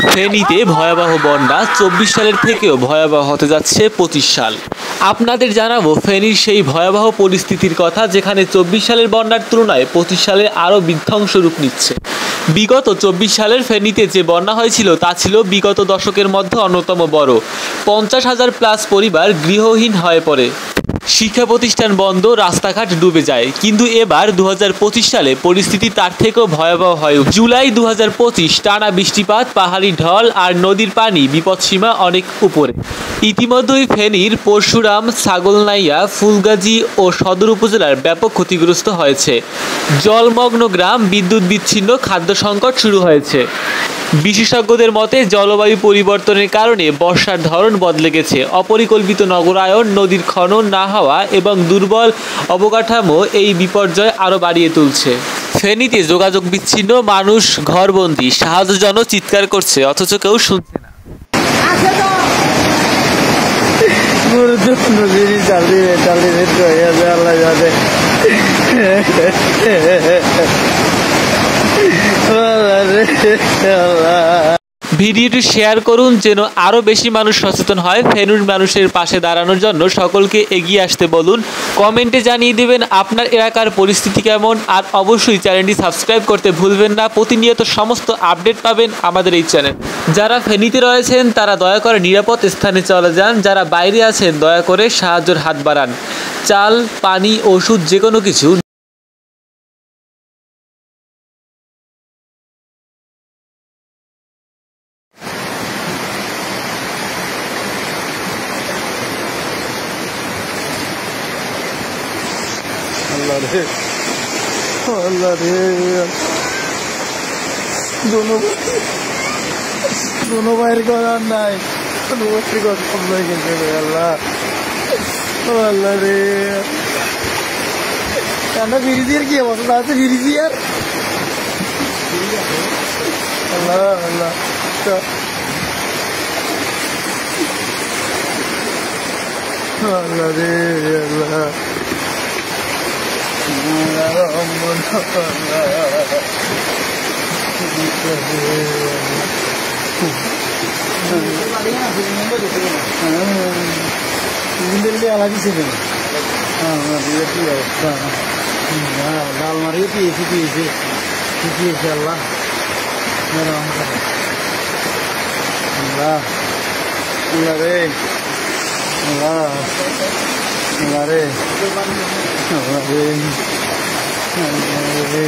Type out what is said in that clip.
ফেনীতে ভয়াবহ বন্যা ২৪ সালের থেকেও ভয়াবহ হতে যাচ্ছে ২৫ সাল। আপনাদের জানাবো ফেনীর সেই ভয়াবহ পরিস্থিতির কথা, যেখানে ২৪ সালের বন্যার তুলনায় ২৫ সালে আরও বিধ্বংস রূপ নিচ্ছে। বিগত ২৪ সালের ফেনীতে যে বন্যা হয়েছিল তা ছিল বিগত দশকের মধ্যে অন্যতম বড়। ৫০,০০০ প্লাস পরিবার গৃহহীন হয়ে পড়ে, শিক্ষা প্রতিষ্ঠান বন্ধ, রাস্তাঘাট ডুবে যায়। কিন্তু এবার ২০২৫ সালে পরিস্থিতি তার থেকেও ভয়াবহ হয়। জুলাই ২০২৫ টানা বৃষ্টিপাত, পাহাড়ি ঢল আর নদীর পানি বিপদসীমা অনেক উপরে। ইতিমধ্যেই ফেনীর পরশুরাম, ছাগলনাইয়া, ফুলগাজী ও সদর উপজেলার ব্যাপক ক্ষতিগ্রস্ত হয়েছে। জলমগ্ন গ্রাম, বিদ্যুৎ বিচ্ছিন্ন, খাদ্য সংকট শুরু হয়েছে। বিশেষজ্ঞদের মতে জলবায়ু পরিবর্তনের কারণে বর্ষার ধরন বদলে গেছে। অপরিকল্পিত নগরায়ন, নদীর খনন না হওয়া এবং দুর্বল অবকাঠামো এই বিপর্যয় আরও বাড়িয়ে তুলছে। ফেনীতে যোগাযোগ বিচ্ছিন্ন, মানুষ ঘরবন্দি, সাহায্যের জন্য চিৎকার করছে অথচ কেউ শুনছে না। ভিডিওটি শেয়ার করুন যেন আরও বেশি মানুষ সচেতন হয়। ফেনীর মানুষের পাশে দাঁড়ানোর জন্য সকলকে এগিয়ে আসতে বলুন। কমেন্টে জানিয়ে দেবেন আপনার এলাকার পরিস্থিতি কেমন, আর অবশ্যই চ্যানেলটি সাবস্ক্রাইব করতে ভুলবেন না। প্রতিনিয়ত সমস্ত আপডেট পাবেন আমাদের এই চ্যানেল। যারা ফেনীতে রয়েছেন তারা দয়া করে নিরাপদ স্থানে চলে যান, যারা বাইরে আছেন দয়া করে সাহায্যের হাত বাড়ান। চাল, পানি, ওষুধ, যে কোনো কিছু दोनों বাইর করার নাই, আল্লাহ আল্লাহ রে। কান্না ফিরিজিয়ার কি অবস্থা আছে? ফিরিজিয়ার আল্লাহ আল্লাহ আল্লাহ রে আল্লাহ। লাল মারিয়ে পিয়েছে আল্লাহ আল্লাহ রে আল্লাহ আল্লাহ রে আল্লাহ রে।